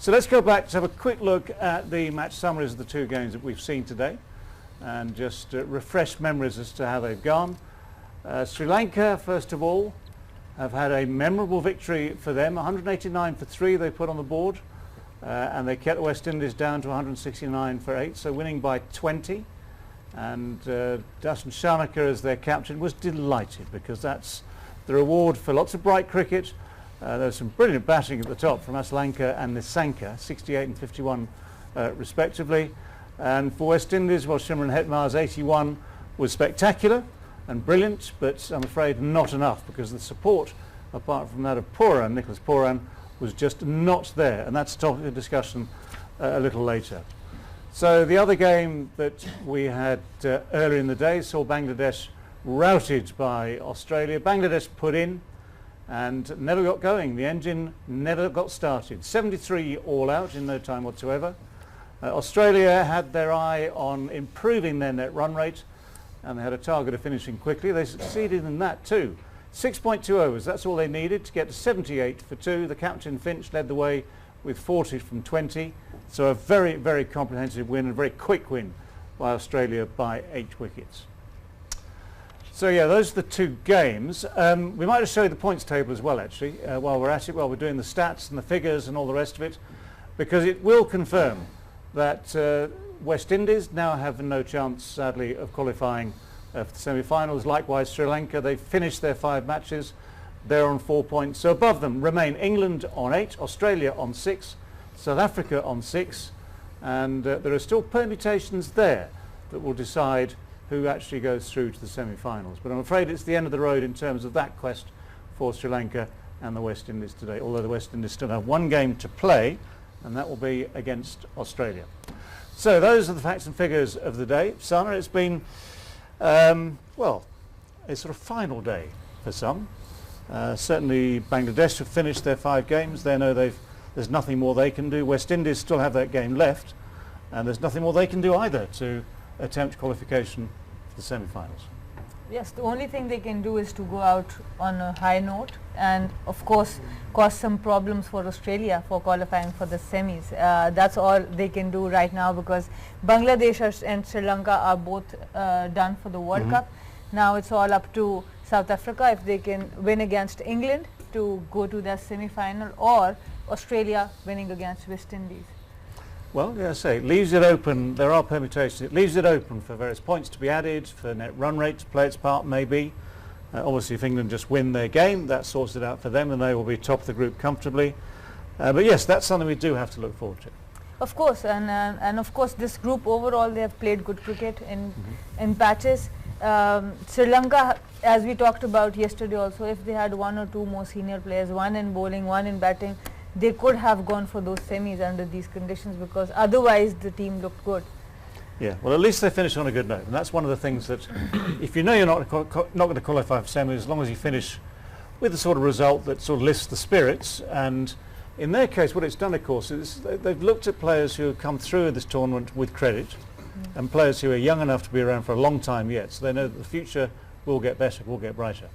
So let's go back to have a quick look at the match summaries of the two games that we've seen today and just refresh memories as to how they've gone. Sri Lanka, first of all, have had a memorable victory for them. 189 for 3 they put on the board, and they kept the West Indies down to 169 for 8, so winning by 20. And Darshan Shanaka, as their captain, was delighted because that's the reward for lots of bright cricket. There was some brilliant batting at the top from Asalanka and Nissanka, 68 and 51 respectively. And for West Indies, well, Shimron Hetmar's 81 was spectacular and brilliant, but I'm afraid not enough because the support, apart from that of Pooran, Nicholas Pooran, was just not there. And that's a topic of discussion a little later. So the other game that we had earlier in the day saw Bangladesh routed by Australia. Bangladesh put in and never got going. The engine never got started. 73 all out in no time whatsoever. Australia had their eye on improving their net run rate, and they had a target of finishing quickly. They succeeded in that too. 6.2 overs, that's all they needed to get to 78 for 2. The captain Finch led the way with 40 from 20. So a very, very comprehensive win, a very quick win by Australia by 8 wickets. So yeah, those are the two games. We might just show you the points table as well, actually, while we're at it, while we're doing the stats and the figures and all the rest of it, because it will confirm that West Indies now have no chance, sadly, of qualifying for the semi-finals. Likewise, Sri Lanka, they've finished their 5 matches. They're on 4 points. So above them remain England on 8, Australia on 6, South Africa on 6, and there are still permutations there that will decide who actually goes through to the semi-finals. But I'm afraid it's the end of the road in terms of that quest for Sri Lanka and the West Indies today, although the West Indies still have one game to play, and that will be against Australia. So those are the facts and figures of the day. Sana, it's been, well, a sort of final day for some. Certainly Bangladesh have finished their 5 games. They know there's nothing more they can do. West Indies still have that game left, and there's nothing more they can do either to attempt qualification for the semi-finals. Yes, the only thing they can do is to go out on a high note and of course cause some problems for Australia for qualifying for the semis. That's all they can do right now because Bangladesh and Sri Lanka are both done for the World Cup. Now it's all up to South Africa if they can win against England to go to their semi-final, or Australia winning against West Indies. Well, yeah, I say, it leaves it open. There are permutations. It leaves it open for various points to be added, for net run rate to play its part, maybe. Obviously, if England just win their game, that sorts it out for them, and they will be top of the group comfortably. But yes, that's something we do have to look forward to. Of course, and of course, this group overall, they have played good cricket in patches. Sri Lanka, as we talked about yesterday also, if they had 1 or 2 more senior players, 1 in bowling, 1 in batting, they could have gone for those semis under these conditions, because otherwise the team looked good. Yeah, well, at least they finished on a good note, and that's one of the things that, if you know you're not going to qualify for semis, as long as you finish with the sort of result that sort of lifts the spirits. And in their case, what it's done, of course, is they've looked at players who have come through this tournament with credit, and players who are young enough to be around for a long time yet, so they know that the future will get better, will get brighter.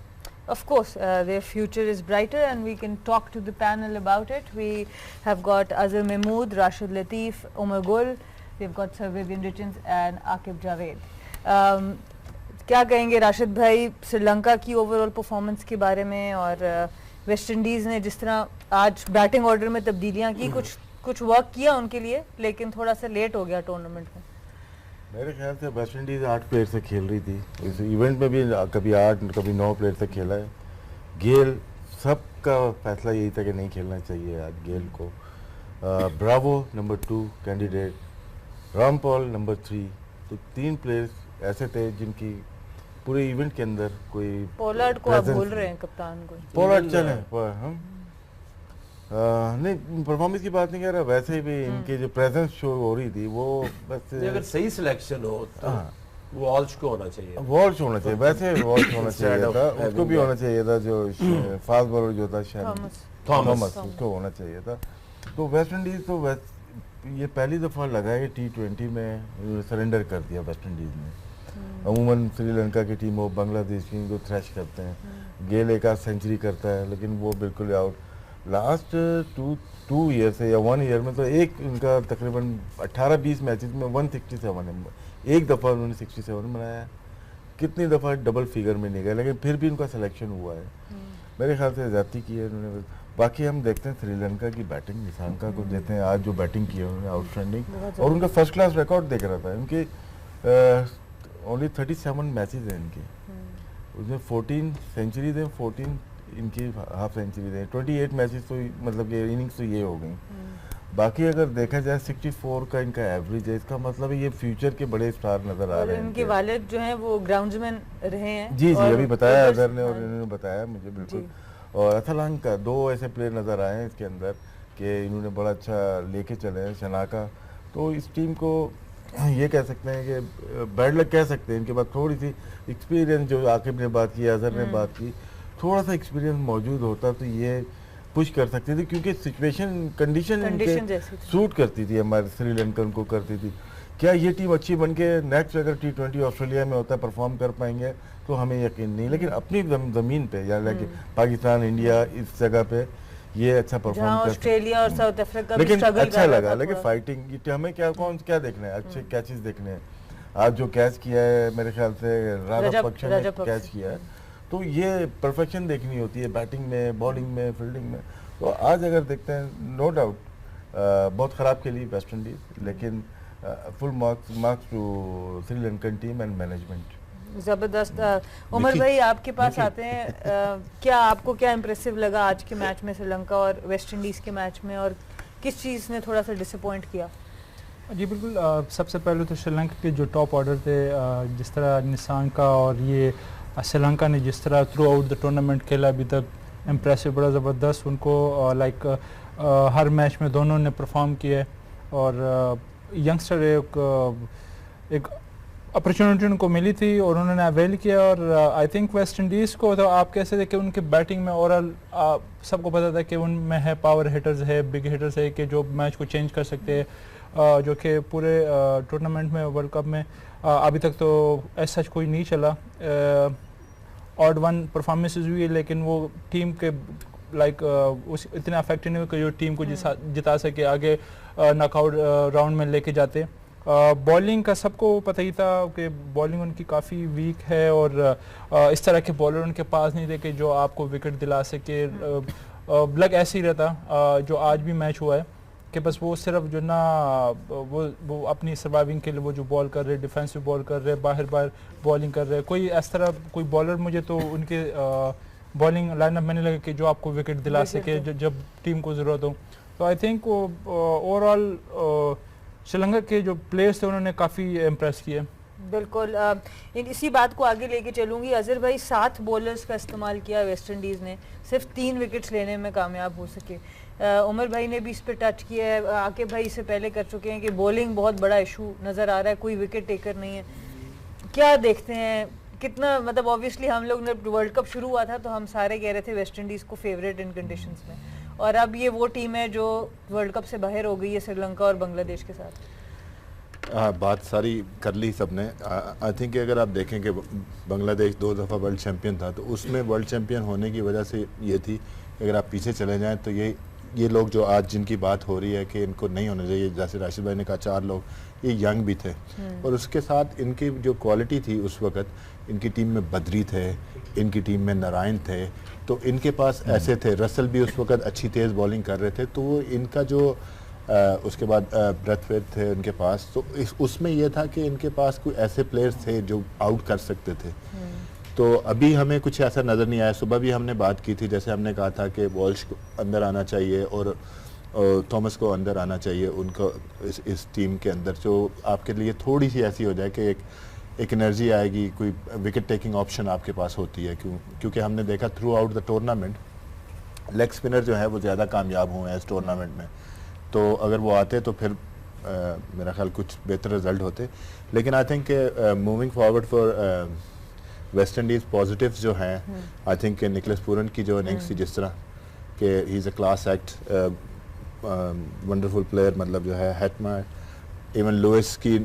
Of course, their future is brighter, and we can talk to the panel about it. We have got Azhar Mahmood, Rashid Latif, Umar Gul, we've got Sir Vivian Richards and Aqib Javed. क्या कहेंगे राशिद भाई श्रीलंका की overall performance के बारे में, और West Indies ने जिस तरह आज बैटिंग ऑर्डर में तब्दीलियां की, कुछ वर्क किया उनके लिए, लेकिन थोड़ा सा लेट हो गया टूर्नामेंट में। मेरे ख्याल से वेस्ट इंडीज़ 8 प्लेयर से खेल रही थी इस इवेंट में भी, कभी 8 कभी 9 प्लेयर से खेला है। गेल सबका फैसला यही था कि नहीं खेलना चाहिए आज गेल को। Bravo number 2 candidate, Rampaul number 3, तो 3 प्लेयर्स ऐसे थे जिनकी पूरे इवेंट के अंदर कोई पोलार्ड को आप भूल रहे हैं, कप्तान को। पोलार्ड चले पर हम नहीं, परफॉर्मेंस की बात नहीं कर रहा, वैसे भी इनकी जो प्रेजेंस शो हो रही थी वो बस, अगर सही सिलेक्शन हो तो वॉल्श को होना चाहिए, वॉल्श होना चाहिए, वैसे वॉल्श होना चाहिए था, उसको भी होना चाहिए था, जो फास्ट बॉलर जो था शायद थॉमस, उसको होना चाहिए था। तो वेस्ट इंडीज़ तो ये पहली दफ़ा लगा है कि T20 में सरेंडर कर दिया वेस्ट इंडीज़ ने। अमूमन श्रीलंका की टीम हो, बांग्लादेश की को थ्रैश करते हैं, गेल एक आध सेंचुरी करता है, लेकिन वो बिल्कुल आउट। लास्ट टू ईयर से या 1 ईयर में तो एक इनका तकरीबन 18-20 मैचेस में 167 है, एक दफ़ा उन्होंने 67 बनाया, कितनी दफ़ा डबल फिगर में नहीं गए, लेकिन फिर भी उनका सिलेक्शन हुआ है। मेरे ख्याल से ज़्यादती की है उन्होंने। बाकी हम देखते हैं श्रीलंका की बैटिंग, निशांका को देते हैं, आज जो बैटिंग की है उन्होंने आउटस्टैंडिंग, और उनका फर्स्ट क्लास रिकॉर्ड देख रहा था। उनके ओनली 37 मैचेस हैं इनके, उसमें 14 सेंचुरीज हैं, 14 इनकी हाफ सेंचुरीज हैं, 28 मैचेस तो मतलब कि इनिंग्स तो ये हो गई। बाकी अगर देखा जाए 64 का इनका एवरेज है, इसका मतलब है ये फ्यूचर के बड़े स्टार नजर आ रहे हैं। इनके वालिद जो हैं वो ग्राउंड्समैन रहे हैं। जी जी, अभी बताया अदर ने और इन्होंने बताया मुझे बिल्कुल। और अथलांका, 2 ऐसे प्लेयर नज़र आए हैं इसके अंदर कि इन्होंने बड़ा अच्छा लेके चले हैं। शनाका, तो इस टीम को ये कह सकते हैं कि बैड लक कह सकते हैं। इनके बाद थोड़ी सी एक्सपीरियंस, जो आकिब ने बात की, अजहर ने बात की, थोड़ा सा एक्सपीरियंस मौजूद होता तो ये पुश कर सकती थी, क्योंकि सिचुएशन कंडीशन सूट करती थी, हमारे श्रीलंकन को करती थी। क्या ये टीम अच्छी बन के नेक्स्ट अगर T20 ऑस्ट्रेलिया में होता है परफॉर्म कर पाएंगे तो हमें यकीन नहीं, लेकिन अपनी ज़मीन पे या लाइक पाकिस्तान, इंडिया, इस जगह पे ये अच्छा परफॉर्म कर, ऑस्ट्रेलिया और साउथ अफ्रीका लेकिन अच्छा लगा। लेकिन फाइटिंग हमें क्या देखना है, अच्छे कैचेस देखने हैं। आज जो कैच किया है मेरे ख्याल से राजा पक्ष ने कैच किया है, तो ये परफेक्शन देखनी होती है बैटिंग में, बॉलिंग में, फील्डिंग में। तो आज अगर देखते हैं, नो डाउट बहुत ख़राब खेली वेस्ट इंडीज़, लेकिन full marks to Sri Lankan team and management. ज़बरदस्त। उमर भाई आपके पास आते हैं, क्या आपको क्या इम्प्रेसिव लगा आज के मैच में, श्रीलंका और वेस्ट इंडीज़ के मैच में, और किस चीज़ ने थोड़ा सा डिसअपॉइंट किया? जी बिल्कुल, सबसे पहले तो श्रीलंका के जो टॉप ऑर्डर थे, जिस तरह निशांका और ये श्रीलंका ने जिस तरह थ्रू आउट द टूर्नामेंट खेला अभी तक, इम्प्रेसिव, बड़ा ज़बरदस्त उनको लाइक हर मैच में दोनों ने परफॉर्म किया है। और यंगस्टर एक अपॉर्चुनिटी उनको मिली थी और उन्होंने अवेल किया। और आई थिंक वेस्ट इंडीज़ को तो आप कैसे थे कि उनके बैटिंग में ओवरऑल सबको पता था कि उनमें है पावर हिटर्स है, बिग हिटर्स है कि जो मैच को चेंज कर सकते हैं, जो कि पूरे टूर्नामेंट में, वर्ल्ड कप में अभी तक तो ऐसा कोई नहीं चला। ऑड वन परफॉर्मेंसेस हुई है, लेकिन वो टीम के लाइक उस इतना इफेक्टिव नहीं हुआ कि जो टीम को जिता सके, आगे नॉकआउट राउंड में लेके जाते। बॉलिंग का सबको पता ही था कि बॉलिंग उनकी काफ़ी वीक है, और इस तरह के बॉलर उनके पास नहीं थे कि जो आपको विकेट दिला सके। लग ऐसे ही रहता जो आज भी मैच हुआ है कि बस वो सिर्फ जो ना वो अपनी सर्वाइविंग के लिए वो जो बॉल कर रहे, डिफेंसिव बॉल कर रहे, बाहर बॉलिंग कर रहे, कोई इस तरह कोई बॉलर मुझे तो उनके बॉलिंग लाइनअप में नहीं लगा कि जो आपको विकेट दिला सके जब टीम को ज़रूरत हो। तो आई थिंक वो ओवरऑल श्रीलंका के जो प्लेयर्स थे उन्होंने काफ़ी इम्प्रेस किए। बिल्कुल, इसी बात को आगे लेके चलूँगी। अजहर भाई, 7 बॉलर्स का इस्तेमाल किया वेस्ट इंडीज़ ने, सिर्फ 3 विकेट्स लेने में कामयाब हो सके। उमर भाई ने भी इस पर टच किया है, आकिब भाई इससे पहले कर चुके हैं कि बॉलिंग बहुत बड़ा इशू नज़र आ रहा है, कोई विकेट टेकर नहीं है। क्या देखते हैं, कितना मतलब ऑब्वियसली हम लोग ने वर्ल्ड कप शुरू हुआ था तो हम सारे कह रहे थे वेस्ट इंडीज़ को फेवरेट इन कंडीशंस में, और अब ये वो टीम है जो वर्ल्ड कप से बाहर हो गई है श्रीलंका और बांग्लादेश के साथ। बात सारी कर ली सबने। आई थिंक अगर आप देखें कि बांग्लादेश 2 दफ़ा वर्ल्ड चैम्पियन था, तो उसमें वर्ल्ड चैम्पियन होने की वजह से ये थी, अगर आप पीछे चले जाएं तो ये लोग जो आज जिनकी बात हो रही है कि इनको नहीं होना चाहिए, जैसे राशिद भाई ने कहा 4 लोग, ये यंग भी थे, और उसके साथ इनकी जो क्वालिटी थी उस वक़्त, इनकी टीम में बदरी थे, इनकी टीम में नारायण थे, तो इनके पास ऐसे थे। रसल भी उस वक़्त अच्छी तेज़ बॉलिंग कर रहे थे, तो वो इनका जो उसके बाद ब्रेथवेट थे उनके पास, तो उसमें यह था कि इनके पास कोई ऐसे प्लेयर्स थे जो आउट कर सकते थे। तो अभी हमें कुछ ऐसा नज़र नहीं आया। सुबह भी हमने बात की थी, जैसे हमने कहा था कि वॉल्श को अंदर आना चाहिए और थॉमस को अंदर आना चाहिए उनको इस टीम के अंदर, जो आपके लिए थोड़ी सी ऐसी हो जाए कि एक एनर्जी आएगी, कोई विकेट टेकिंग ऑप्शन आपके पास होती है। क्योंकि हमने देखा through out the tournament leg spinner जो है वो ज़्यादा कामयाब हुए हैं इस टूर्नामेंट में, तो अगर वो आते तो फिर मेरा ख्याल कुछ बेहतर रिजल्ट होते। लेकिन I think moving forward for West Indies positives जो हैं, आई थिंक निकोलस पूरन की जो इनिंग्स थी, जिस तरह कि he is a class act, wonderful player, मतलब जो है हेटमायर, इवन लुइस की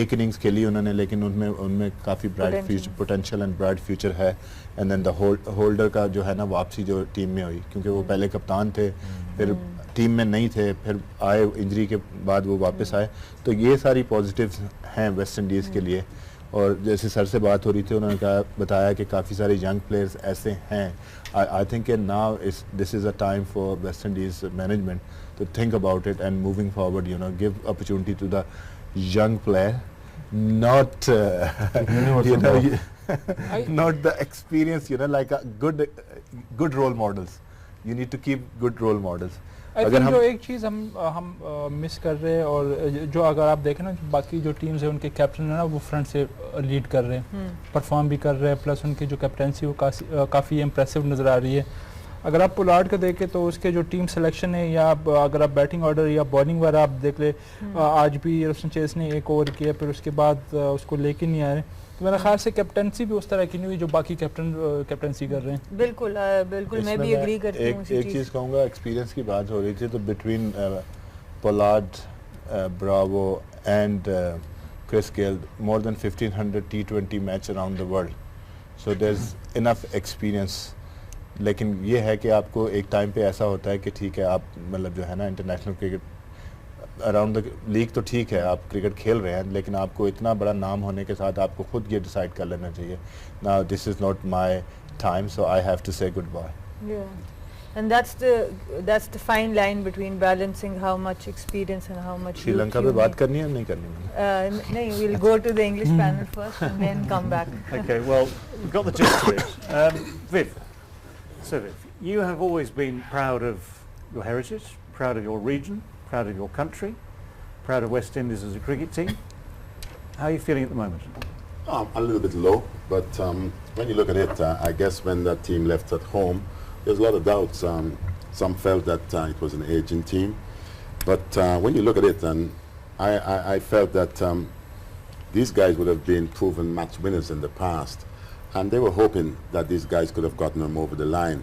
एक इनिंग्स खेली उन्होंने, लेकिन उनमें काफ़ी bright future, potential and bright future है। एंड देन द होल्डर का जो है ना वापसी जो टीम में हुई, क्योंकि वो पहले कप्तान थे, फिर टीम में नहीं थे, फिर आए इंजरी के बाद वो वापस आए। तो ये सारी पॉजिटिव्स हैं वेस्ट इंडीज़ के लिए। और जैसे सर से बात हो रही थी, उन्होंने कहा बताया कि काफ़ी सारे यंग प्लेयर्स ऐसे हैं। I think now this is a time for West Indies management to think about it and moving forward, you know, give opportunity to the young player, not you know, not the experience, you know, like a good role models. You need to keep good role models. अगर जो एक चीज़ हम miss कर रहे हैं, और जो अगर आप देखें ना बाकी जो टीम्स है उनके कैप्टन है ना वो फ्रंट से लीड कर रहे हैं, परफॉर्म भी कर रहे हैं, प्लस उनकी जो कैप्टनसी वो काफ़ी इम्प्रेसिव नज़र आ रही है। अगर आप पुलार्ड का देखें तो उसके जो टीम सिलेक्शन है, या अगर आप बैटिंग ऑर्डर या बॉलिंग वगैरह आप देख ले, आज भी रोशन चेस ने एक ओवर किया, फिर उसके बाद उसको लेके नहीं आ रहे। तो मेरा ख्याल से कैप्टनसी भी उस तरह की नहीं हुई जो बाकी कैप्टनसी कर रहे हैं। बिल्कुल बिल्कुल, मैं भी एग्री करती हूँ। एक चीज़ कहूँगा, एक्सपीरियंस की बात हो रही थी, तो between Pollard, Bravo and Chris Gayle, more than 1500 T20 match around the world, so there is enough experience. लेकिन ये है कि आपको एक टाइम पे ऐसा होता है कि ठीक है, आप मतलब जो है ना international cricket around the league तो ठीक है, आप क्रिकेट खेल रहे हैं, लेकिन आपको इतना बड़ा नाम होने के साथ आपको खुद ये डिसाइड कर लेना चाहिए, now this is not my time, so I have to say goodbye. And that's the fine line between balancing how much experience and how much Sri Lanka पे बात करनी है नहीं करनी है? नहीं, we'll go to the English panel first and then come back. Okay, well, we've got the gist of it. Viv, so Viv, you have always been proud of your heritage, proud of your region, proud of your country, proud of West Indies as a cricket team. How are you feeling at the moment? A little bit low, but when you look at it, I guess when that team left at home, there's a lot of doubts. Some felt that it was an aging team, but when you look at it, and I felt that these guys would have been proven match winners in the past, and they were hoping that these guys could have gotten them over the line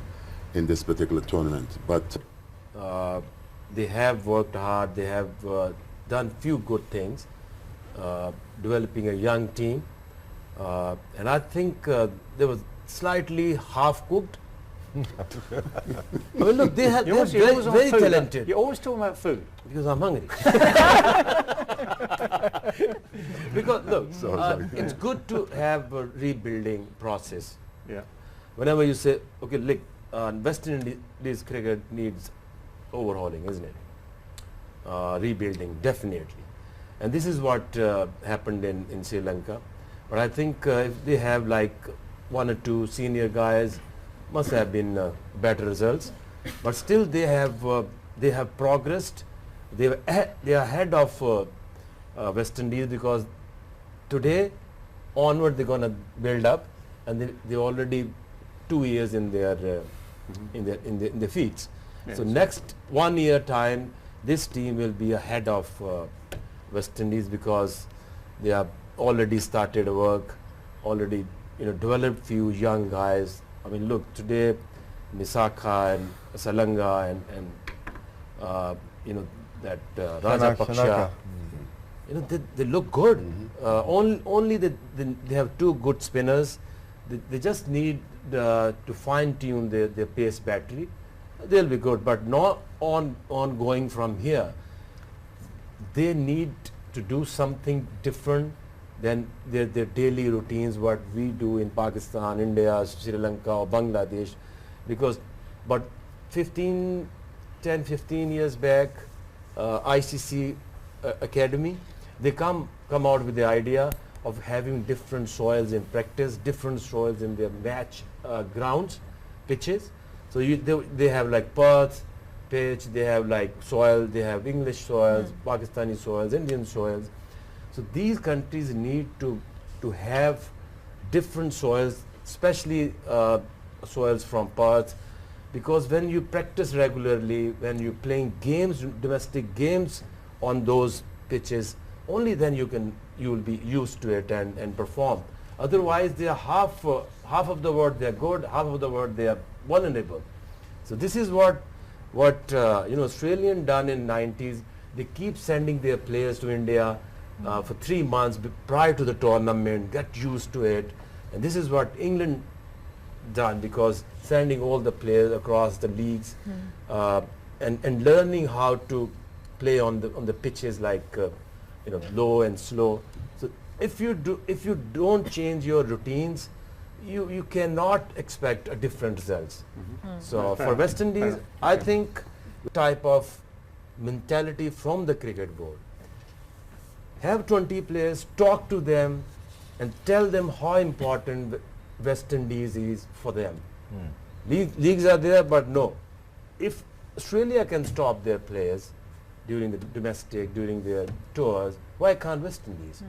in this particular tournament. But they have worked hard. They have done few good things, developing a young team, and I think they were slightly half-cooked. I mean, look, they're very talented. You're always talking about food. Because I'm hungry. Because look, it's good to have a rebuilding process. Yeah. Whenever you say, okay, look, West Indies cricket needs overhauling, isn't it? Rebuilding, definitely. And this is what happened in Sri Lanka. But I think if they have like one or two senior guys, must have been better results. But still they have progressed. They are ahead of West Indies, because today onward they're gonna build up, and they already 2 years in their in the feats. Yes. So next 1 year time, this team will be ahead of West Indies, because they have already started work, already developed few young guys. I mean, look, today Nisaka and Salanga and that Rajapaksa, they look good. Only they have two good spinners. They just need to fine tune their pace battery. They'll be good, but not ongoing from here. They need to do something different than their daily routines, what we do in Pakistan, India, Sri Lanka or Bangladesh. But 10, 15 years back, ICC Academy, they come out with the idea of having different soils in practice, different soils in their match grounds, pitches. So they have like Perth pitch, they have like soil, they have English soils, Pakistani soils, Indian soils. So these countries need to have different soils, especially soils from Perth, because when you practice regularly, when you're playing games, domestic games on those pitches, only then you will be used to it and perform. Otherwise, they are half of the world they are good, half of the world they are vulnerable. So this is what Australian done in 90s. They keep sending their players to India for 3 months prior to the tournament, get used to it. And this is what England done, because sending all the players across the leagues and learning how to play on the pitches like low and slow. So if you don't change your routines, you cannot expect a different results. So for West Indies, I think type of mentality from the cricket board. Have 20 players, talk to them and tell them how important West Indies is for them. Leagues are there, but no. If Australia can stop their players during the domestic, during their tours, why can't West Indies?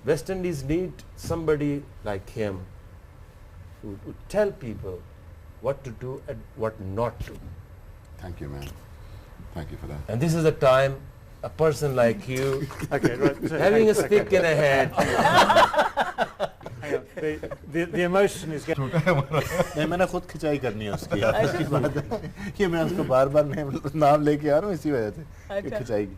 West Indies need somebody like him who tell people what to do and what not to. Thank you, man. Thank you for that. And this is a time a person like you Okay, right. So having a stick in a hand. hang on. The emotion is getting. नहीं, मैंने खुद खिंचाई करनी है उसकी उसकी बात है कि मैं उसको बार बार नाम लेके आ रहा हूँ इसी वजह से कि खिंचाई की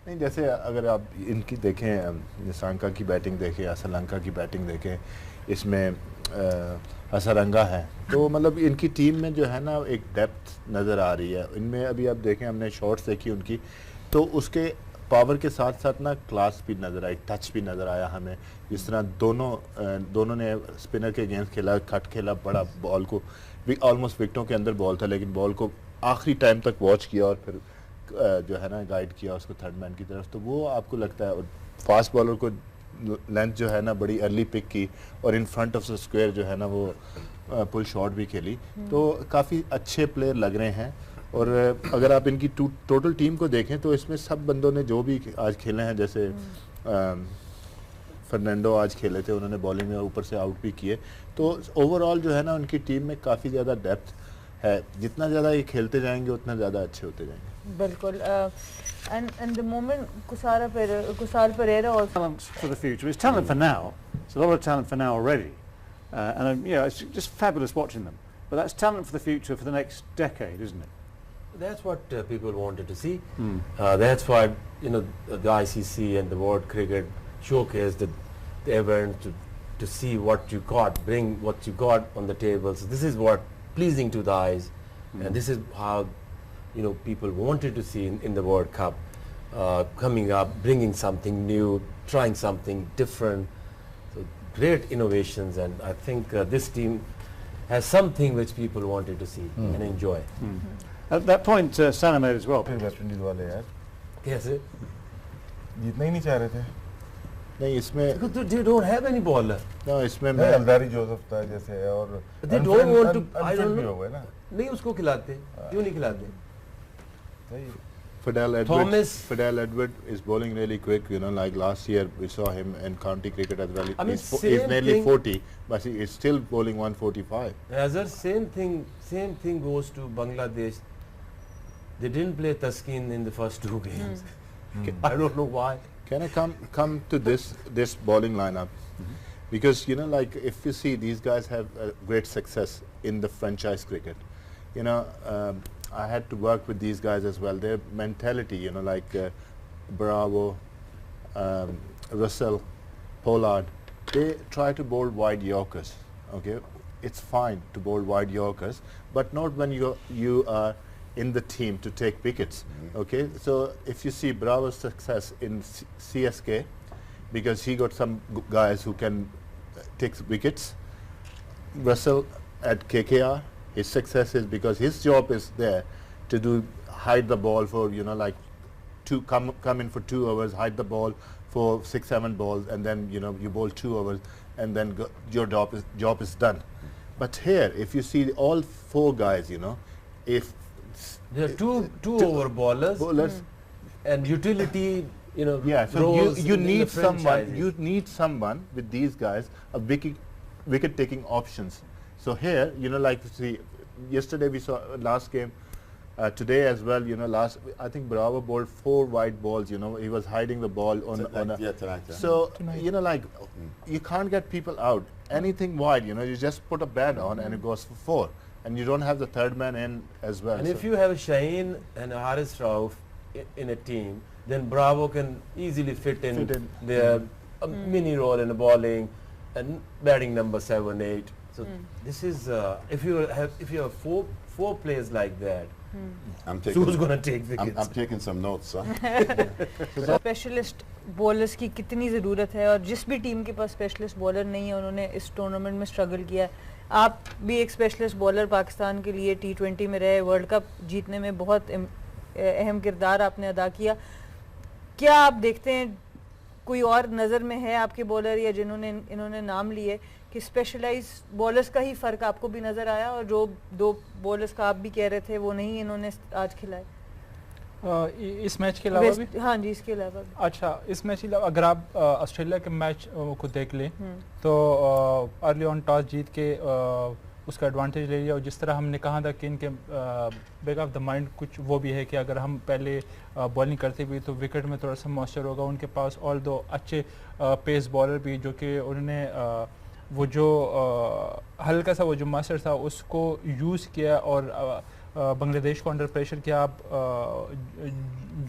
नहीं। जैसे अगर आप इनकी देखें, श्रीलंका की बैटिंग देखें, श्रीलंका की बैटिंग देखें, इसमें हसरंगा है, तो मतलब इनकी टीम में जो है ना एक डेप्थ नज़र आ रही है इनमें। अभी आप देखें, हमने शॉट्स देखी उनकी, तो उसके पावर के साथ साथ ना क्लास भी नज़र आई, टच भी नज़र आया हमें। जिस तरह दोनों ने स्पिनर के अगेंस्ट खेला, कट खेला, बड़ा बॉल को ऑलमोस्ट विकेटों के अंदर बॉल था, लेकिन बॉल को आखिरी टाइम तक वॉच किया और फिर जो है ना गाइड किया उसको थर्ड मैन की तरफ। तो वो आपको लगता है, और फास्ट बॉलर को लेंथ जो है ना बड़ी अर्ली पिक की और in front of the square जो है ना वो पुल शॉट भी खेली। तो काफ़ी अच्छे प्लेयर लग रहे हैं। और अगर आप इनकी टोटल टीम को देखें तो इसमें सब बंदों ने जो भी आज खेले हैं, जैसे फर्नांडो आज खेले थे, उन्होंने बॉलिंग में ऊपर से आउट भी किए। तो ओवरऑल जो है ना उनकी टीम में काफ़ी ज़्यादा डेप्थ है। जितना ज़्यादा ये खेलते जाएंगे उतना ज़्यादा अच्छे होते जाएंगे। बिल्कुल। and the moment Kusal Perera also Talent for the future. It's talent for now. It's a lot of talent for now already, and it's just fabulous watching them. But that's talent for the future for the next decade, isn't it? That's what people wanted to see. That's why the ICC and the World Cricket showcased the event to see what you got, bring what you got on the table. So this is what pleasing to the eyes, and this is how people wanted to see in the World Cup, coming up, bringing something new, trying something different. So great innovations, and I think this team has something which people wanted to see and enjoy. At that point, Sana made as well. फिर West Indies वाले यार कैसे? जीतना ही नहीं चाह रहे थे। नहीं इसमें Because they don't have any bowler. ना इसमें नहीं, अलदारी जोसेफ था जैसे है, और They don't want to. I unfit don't भी हो know. गए ना। नहीं उसको खिलाते, क्यों नहीं खिलाते? सही। Fidel Edward is bowling really quick, like last year we saw him in county cricket as well. I mean, He's nearly thing- 40, but he is still bowling 145. Azhar, same thing goes to Bangladesh. They didn't play Taskin in the first 2 games. I don't know why. Can I come to this bowling lineup? Because like if you see, these guys have great success in the franchise cricket. I had to work with these guys as well. Their mentality, like Bravo, Russell, Pollard, they try to bowl wide Yorkers. Okay, it's fine to bowl wide Yorkers, but not when you are in the team to take wickets. Okay, so if you see Bravo's success in CSK, because he got some guys who can take wickets. Russell at KKR, his success is because his job is there to hide the ball for like to come in for 2 hours, hide the ball for 6-7 balls, and then you bowl 2 hours, and then your job is done. But here, if you see all 4 guys, if There are two over bowlers and utility. Yeah, so roles you in the need someone. franchises. You need someone with these guys, a wicket taking options. So here, like see, yesterday we saw last game, today as well. I think Bravo bowled 4 wide balls. He was hiding the ball on. Tonight. So like you can't get people out. Anything wide, you just put a bat on and it goes for 4, and you don't have the third man in as well. And so if you have a Shaheen and a Haris Rauf in a team, then Bravo can easily fit in their mini role in the bowling and batting number 7, 8. So this is if you have four players like that, I'm taking, who's going to take wickets? I'm taking some notes. Specialist bowlers की कितनी ज़रूरत है, और जिस भी team के पास specialist bowler नहीं है उन्होंने इस टूर्नामेंट में स्ट्रगल किया है। आप भी एक स्पेशलिस्ट बॉलर पाकिस्तान के लिए T20 में रहे, वर्ल्ड कप जीतने में बहुत अहम किरदार आपने अदा किया। क्या आप देखते हैं कोई और नज़र में है आपके बॉलर या जिन्होंने इन्होंने नाम लिए कि स्पेशलाइज बॉलर्स का ही फ़र्क आपको भी नज़र आया, और जो 2 बॉलर्स का आप भी कह रहे थे वो नहीं इन्होंने आज खिलाए इस मैच के अलावा भी? हाँ जी, इसके अलावा भी। अच्छा, इस मैच के अलावा अगर आप ऑस्ट्रेलिया के मैच को देख लें तो अर्ली ऑन टॉस जीत के उसका एडवांटेज ले लिया, और जिस तरह हमने कहा था कि इनके बैक ऑफ द माइंड कुछ वो भी है कि अगर हम पहले बॉलिंग करते भी तो विकेट में थोड़ा सा मॉइस्चर होगा। उनके पास ऑल दो अच्छे पेस बॉलर भी, जो कि उन्होंने वो जो हल्का सा वो जो मॉइस्चर था उसको यूज़ किया और बांग्लादेश को अंडर प्रेशर किया। आप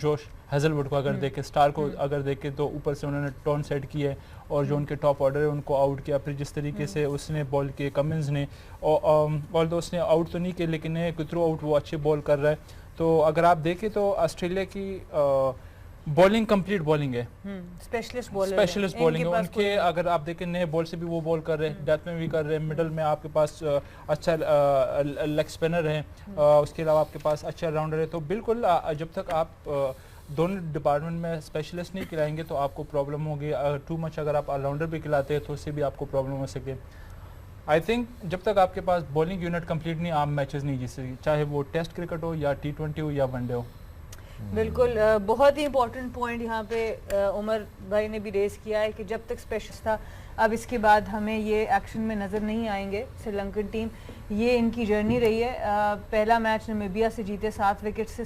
जोश हेजलवुड को अगर देखें, स्टार को अगर देखें तो ऊपर से उन्होंने टोन सेट किया और जो उनके टॉप ऑर्डर है उनको आउट किया। फिर जिस तरीके से उसने बॉल किए कमिंस ने, और दो उसने आउट तो नहीं किए लेकिन थ्रू आउट वो अच्छे बॉल कर रहा है। तो अगर आप देखें तो ऑस्ट्रेलिया की बॉलिंग कंप्लीट बॉलिंग है, स्पेशलिस्ट बॉलिंग है उनके। अगर आप देखें नए बॉल से भी वो बॉल कर रहे हैं, डेथ में भी कर रहे हैं, मिडल में आपके पास अच्छा लेग स्पिनर है, उसके अलावा आपके पास अच्छा राउंडर है। तो बिल्कुल जब तक आप दोनों डिपार्टमेंट में स्पेशलिस्ट नहीं खिलाएंगे तो आपको प्रॉब्लम होगी। टू मच अगर आप ऑलराउंडर भी खिलाते हैं तो उससे भी आपको प्रॉब्लम हो सके। आई थिंक जब तक आपके पास बॉलिंग यूनिट कंप्लीट नहीं, आप मैचेस नहीं जीत सकते, चाहे वो टेस्ट क्रिकेट हो या T20 हो या वनडे हो। बिल्कुल, बहुत ही इंपॉर्टेंट पॉइंट यहाँ पे उमर भाई ने भी रेस किया है कि जब तक स्पेशलिस्ट था, अब इसके बाद हमें ये एक्शन में नज़र नहीं आएंगे। श्रीलंकन टीम, ये इनकी जर्नी रही है। पहला मैच नामीबिया से जीते 7 विकेट से,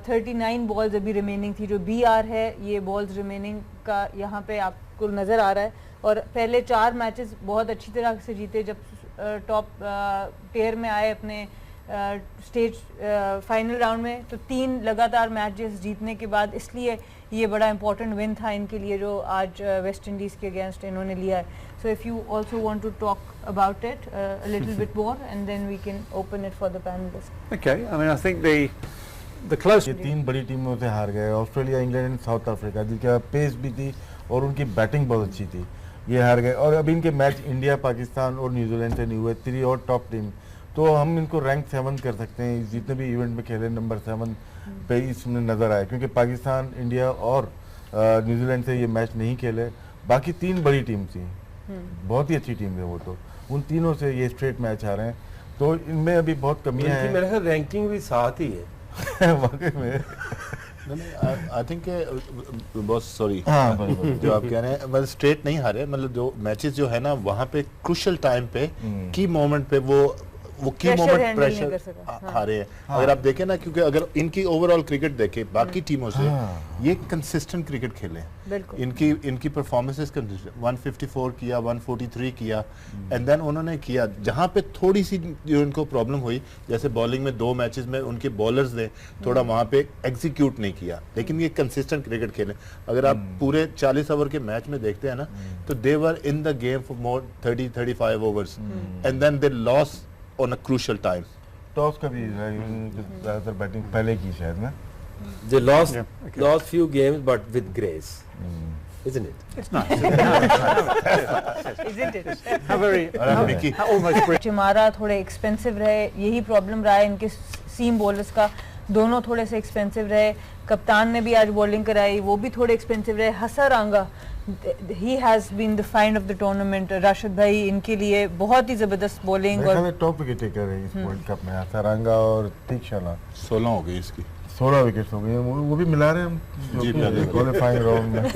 39 बॉल्स अभी रिमेनिंग थी। जो BR है ये बॉल्स रिमेनिंग का यहाँ पे आपको नज़र आ रहा है, और पहले 4 मैचेस बहुत अच्छी तरह से जीते। जब टॉप टियर में आए अपने स्टेज फाइनल राउंड में, तो 3 लगातार मैचेस जीतने के बाद, इसलिए ये बड़ा इंपॉर्टेंट विन था इनके लिए जो आज वेस्ट इंडीज़ के अगेंस्ट इन्होंने लिया है। So if you also want to talk about it a little bit more and then we can open it for the panelist. Okay, I mean I think the close ये 3 बड़ी टीमों से हार गए, Australia, England and south Africa, जिनका pace भी थी और उनकी बैटिंग बहुत अच्छी थी, ये हार गए। और अभी इनके मैच इंडिया, पाकिस्तान और न्यूजीलैंड से नहीं हुए, 3 और टॉप टीम, तो हम इनको रैंक 7 कर सकते हैं। जितने भी इवेंट में खेले नंबर 7 पे इसमें नज़र आए, क्योंकि पाकिस्तान, इंडिया और न्यूजीलैंड से ये मैच नहीं खेले। बाकी 3 बड़ी टीम थी, बहुत ही अच्छी टीम है वो, तो उन तीनों से ये स्ट्रेट मैच आ रहे हैं, तो इनमें अभी बहुत कमियां हैं। मेरे ख्याल रैंकिंग भी साथ ही है वाकई में। आई थिंक बहुत सॉरी हाँ, जो आप कह रहे हैं, मतलब स्ट्रेट नहीं हारे, मतलब जो मैचेस जो है ना वहाँ पे क्रूशियल टाइम पे की मोमेंट पे वो की मोमेंट प्रेशर हारे हैं। अगर आप देखें ना, क्योंकि अगर इनकी ओवरऑल क्रिकेट देखें बाकी टीमों से, ये कंसिस्टेंट क्रिकेट खेले हैं। इनकी परफॉर्मेंसेस कंसिस्टेंट, 154 किया, 143 किया, एंड देन उन्होंने किया जहां पे थोड़ी सी जो इनको प्रॉब्लम हुई, जैसे बॉलिंग में 2 मैचेस में उनके बॉलर्स ने थोड़ा वहां पे एग्जीक्यूट नहीं किया, लेकिन ये कंसिस्टेंट क्रिकेट खेले। अगर आप पूरे 40 ओवर के मैच में देखते हैं ना, तो they were in the game for more 30-35 overs and then they loss on a crucial time. Toss का भी ज़्यादातर बैटिंग पहले की शायद ना। They lost few games but with grace, isn't it? It's nice. Isn't it? How almost चिमारा थोड़े expensive रहे, यही प्रॉब्लम रहा है इनके सीम बॉलर्स का, दोनों थोड़े से एक्सपेंसिव रहे। कप्तान ने भी आज बॉलिंग कराई, वो भी थोड़े एक्सपेंसिव रहे। Hasaranga, he has been the find of the tournament. Rashid भाई इनके लिए बहुत ही ज़बरदस्त बॉलिंग, और टॉप विकेट टेकर है इस वर्ल्ड कप में हसरंगा और तीक्षाला। 16 हो गई इसकी, 16 विकेट हो गई, वो भी मिला रहे हम क्वालिफाइंग राउंड में।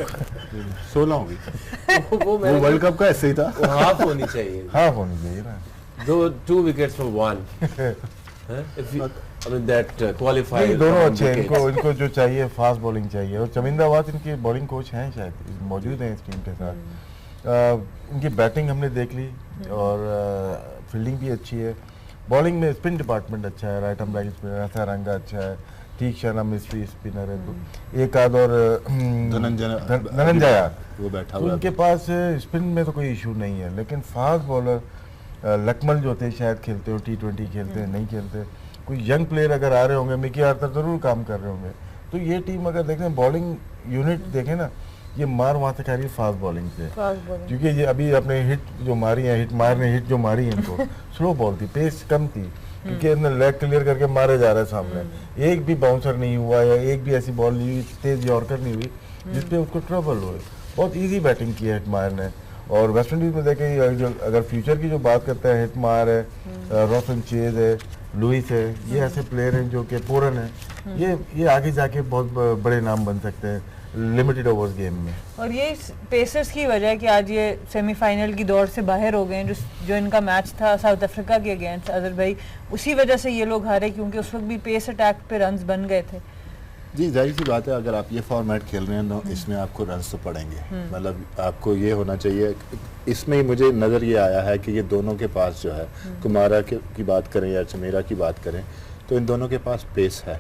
16 हो गई। वो वर्ल्ड कप का ऐसे ही था, हाफ होनी चाहिए, हाफ होनी चाहिए ना, 2 wickets for 1. If you, I mean that qualified. दोनों अच्छे हैं, इनको जो चाहिए फास्ट बॉलिंग चाहिए, और चमिंदा अवाद इनके बॉलिंग कोच हैं, शायद मौजूद हैं इस टीम के साथ। इनकी बैटिंग हमने देख ली और फील्डिंग भी अच्छी है। बॉलिंग में स्पिन डिपार्टमेंट अच्छा है, right arm leg spinner Hasaranga अच्छा है, ठीक शाना मिस्ट्री स्पिनर है, तो एक आध और धनंजय वो बैठा हुआ है। उनके पास स्पिन में तो कोई इशू नहीं है, लेकिन फास्ट बॉलर लकमल जो थे शायद खेलते हो, T20 खेलते हैं, नहीं खेलते। कोई यंग प्लेयर अगर आ रहे होंगे, मिकी आर्थर जरूर काम कर रहे होंगे। तो ये टीम अगर देखें बॉलिंग यूनिट देखें ना, ये मार वहाँ से खा रही है फास्ट बॉलिंग से, क्योंकि ये अभी अपने हिट जो मारी है, हिट जो मारी है इनको स्लो बॉल थी, पेस कम थी, क्योंकि इन्हें लेग क्लियर करके मारे जा रहे हैं सामने। एक भी बाउंसर नहीं हुआ या एक भी ऐसी बॉल नहीं हुई, तेज यॉर्कर नहीं हुई जिसपे उसको ट्रबल हो। बहुत इजी बैटिंग की है हिटमायर ने। और वेस्ट इंडीज में देखें जो अगर फ्यूचर की जो बात करते हैं, हिटमायर है, रोशन चेज है, लुइस है, ये ऐसे प्लेयर हैं जो कि पूरन है, ये आगे जाके बहुत बड़े नाम बन सकते हैं लिमिटेड ओवर्स गेम में। और ये पेसर्स की वजह है कि आज ये सेमीफाइनल की दौड़ से बाहर हो गए हैं। जो इनका मैच था साउथ अफ्रीका के अगेंस्ट अजहर भाई, उसी वजह से ये लोग हारे, क्योंकि उस वक्त भी पेस अटैक पे रन्स बन गए थे। जी जाहिर सी बात है, अगर आप ये फॉर्मेट खेल रहे हैं तो इसमें आपको रन्स तो पड़ेंगे, मतलब आपको ये होना चाहिए। इसमें ही मुझे नज़र ये आया है कि ये दोनों के पास जो है, कुमारा की बात करें या चमेरा की बात करें, तो इन दोनों के पास पेस है,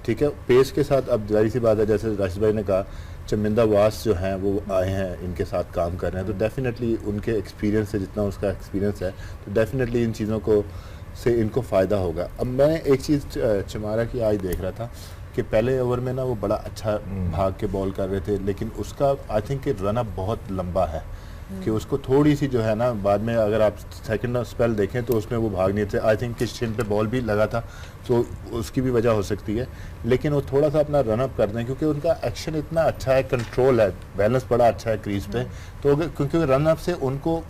ठीक है। पेस के साथ अब जाहिर सी बात है, जैसे राशिद भाई ने कहा, चमिंदा वास जो हैं वो आए हैं, इनके साथ काम कर रहे हैं, तो डेफिनेटली उनके एक्सपीरियंस से, जितना उसका एक्सपीरियंस है, तो डेफिनेटली इन चीज़ों को से इनको फ़ायदा होगा। अब मैं एक चीज़ चमारा की आज देख रहा था कि पहले ओवर में ना वो बड़ा अच्छा भाग के बॉल कर रहे थे, लेकिन उसका आई थिंक कि रन अप बहुत लंबा है, कि उसको थोड़ी सी जो है ना, बाद में अगर आप सेकंड स्पेल देखें तो उसमें वो भाग नहीं थे। आई थिंक कि शिन पे बॉल भी लगा था, तो उसकी भी वजह हो सकती है, लेकिन वो थोड़ा सा अपना रन अप कर दें, क्योंकि उनका एक्शन इतना अच्छा है, कंट्रोल है, बैलेंस बड़ा अच्छा है क्रीज पे। तो अगर क्योंकि रन अप से उनको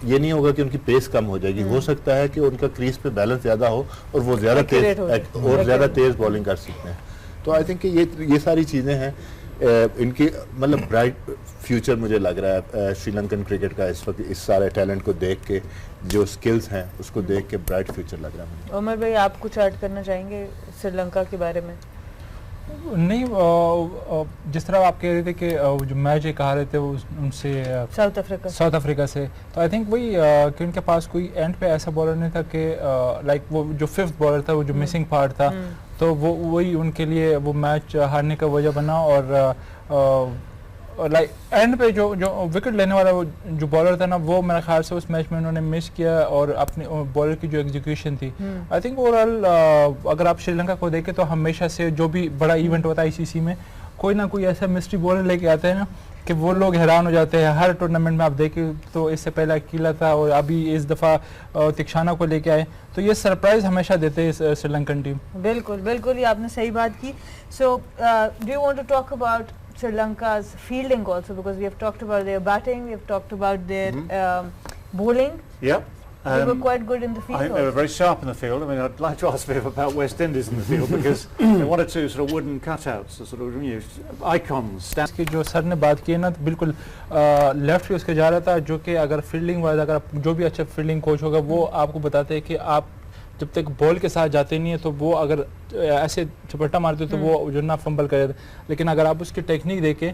ये नहीं होगा कि उनकी पेस कम हो जाएगी, हो सकता है कि उनका क्रीज पे बैलेंस ज़्यादा हो और वो ज़्यादा तेज बॉलिंग कर सकते हैं। तो आई थिंक कि ये सारी चीज़ें हैं, इनकी मतलब ब्राइट फ्यूचर मुझे लग रहा है श्रीलंकन क्रिकेट का इस वक्त, इस सारे टैलेंट को देख के, जो स्किल्स हैं उसको देख के ब्राइट फ्यूचर लग रहा है मुझे। उमर भाई, आप कुछ ऐड करना चाहेंगे श्रीलंका के बारे में? नहीं, जिस तरह आप कह रहे थे कि जो मैच एक हारे थे वो उनसे साउथ अफ्रीका से, तो आई थिंक वही कि उनके पास कोई एंड पे ऐसा बॉलर नहीं था कि लाइक वो जो फिफ्थ बॉलर था, वो जो मिसिंग पार्ट था, तो वो वही उनके लिए वो मैच हारने का वजह बना। और लाइक एंड पे जो विकेट लेने वाला वो जो बॉलर था ना, वो मेरे ख्याल से उस मैच में उन्होंने मिस किया, और अपने बॉलर की जो एग्जीक्यूशन थी, आई थिंक ओवरऑल अगर आप श्रीलंका को देखें तो हमेशा से जो भी बड़ा इवेंट होता है ICC में, कोई ना कोई ऐसा मिस्ट्री बॉलर लेके आते हैं ना कि वो लोग हैरान हो जाते हैं। हर टूर्नामेंट में आप देखें तो इससे पहले अकीला था और अभी इस दफ़ा तिक्षाना को लेके आए, तो ये सरप्राइज हमेशा देते हैं श्रीलंकन टीम। बिल्कुल बिल्कुल, ये आपने सही बात की। So do you want to talk about Sri Lanka's fielding also, because we have talked about their batting, we have talked about their bowling. Yep. They were quite good in the field. I think they were very sharp in the field. I mean, I'd like to ask a bit about West Indies in the field because there one or two sort of wooden cutouts, sort of icons. इसकी जो sir ने बात की है ना, तो बिल्कुल left पे उसके जा रहा था, जो कि अगर फील्डिंग वाइज अगर जो भी अच्छा फील्डिंग कोच होगा वो आपको बताते हैं कि आप जब तक बॉल के साथ जाते नहीं है तो वो अगर ऐसे झपट्टा मारते तो वो जो ना फंबल कर जाते, लेकिन अगर आप उसकी टेक्निक देखें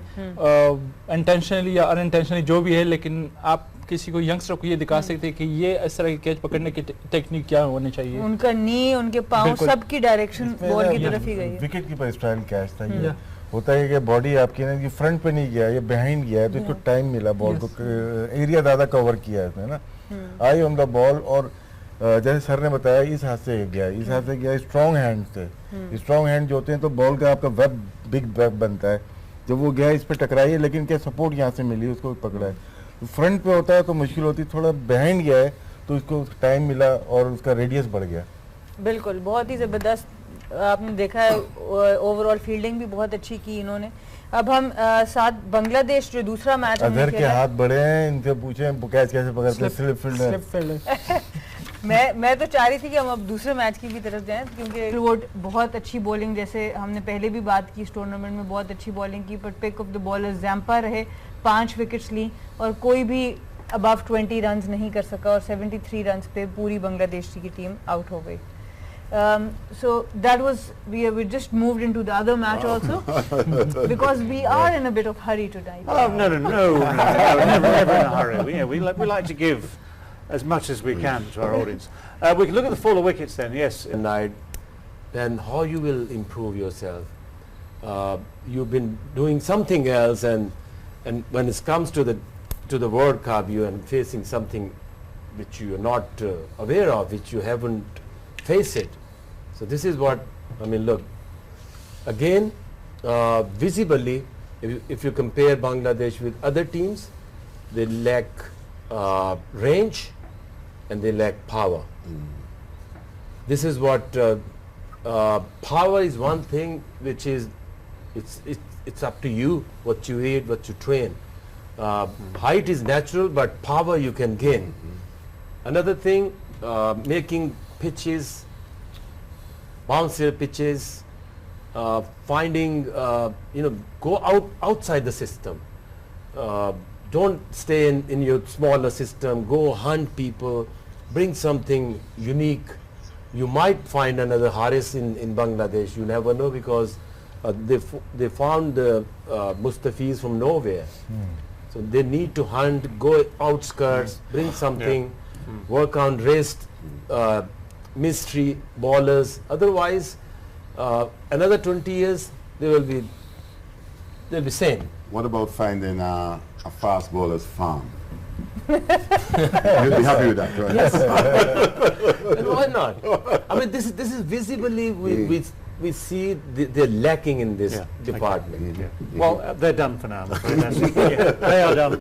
इंटेंशनली या अनइंटेंशनली जो भी है, लेकिन आप किसी को यंगस्टर को ये दिखा सकते हैं कि ये इस तरह की कैच पकड़ने की टेक्निक क्या होनी चाहिए। उनका नी, उनके पाँव, सबकी डायरेक्शन बॉल की तरफ ही गई है। विकेट कीपर स्टाइल कैच था ये। होता है कि बॉडी आपकी ना ये फ्रंट पे नहीं गया, ये बिहाइंड गया है, तो इसको टाइम मिला, बॉल को एरिया ज़्यादा कवर किया है इसने ना, आई ऑन द बॉल। और जैसे सर ने बताया, इस हाथ से गया स्ट्रॉन्ग हैंड से। स्ट्रॉन्ग हैंड जो होते हैं तो बॉल का आपका वेब, बिग वेब बनता है। जब वो गया इस पे टकराई है, लेकिन क्या सपोर्ट यहाँ से मिली, उसको पकड़ा है। तो फ्रंट पे होता है तो मुश्किल होती, थोड़ा बिहाइंड गया है तो उसको टाइम मिला और उसका रेडियस बढ़ गया। बिल्कुल, बहुत ही ज़बरदस्त आपने देखा है, ओवरऑल फील्डिंग भी बहुत अच्छी की इन्होंने। अब हम साथ बांग्लादेश जो दूसरा मैच अजहर के हाथ बड़े हैं, इनसे पूछे कैच कैसे पकड़ते, स्लिप फील्डर। मैं तो चाह रही थी कि हम अब दूसरे मैच की भी तरफ जाएं, क्योंकि वोट बहुत अच्छी बॉलिंग, जैसे हमने पहले भी बात की, इस टूर्नामेंट में बहुत अच्छी बॉलिंग की, पर pick of the bowler Zampa रहे, 5 विकेट्स ली और कोई भी अबव 20 रन्स नहीं कर सका, और 73 रन्स पे पूरी बांग्लादेश की टीम आउट हो गई। So that was, we just moved into the other match also because we are in a bit of hurry tonight. Oh no, never in a hurry. We like to give as much as we can to our audience. We can look at the fall of wickets then. Yes, and then how you will improve yourself? You've been doing something else, and when it comes to the World Cup, you are facing something which you are not aware of, which you haven't faced it. So this is what I mean. Look, again, visibly, if you compare Bangladesh with other teams, they lack range and they lack power. This is what power is one thing which is it's up to you what you eat, what you train. Height is natural, but power you can gain. Another thing, making pitches, bouncer pitches, finding go outside the system. Don't stay in your smaller system. Go hunt people, bring something unique. You might find another Haris in Bangladesh. You never know, because they found Mustafis from nowhere. So they need to hunt, go outskirts, bring something, work on wrist, mystery ballers. Otherwise, another 20 years they'll be same. What about finding a fast bowler's farm? You'd be happy with that, right? Yes. And why not? I mean, this is visibly we see they're lacking in this department. Well, they're done for now. I'm afraid. They are done.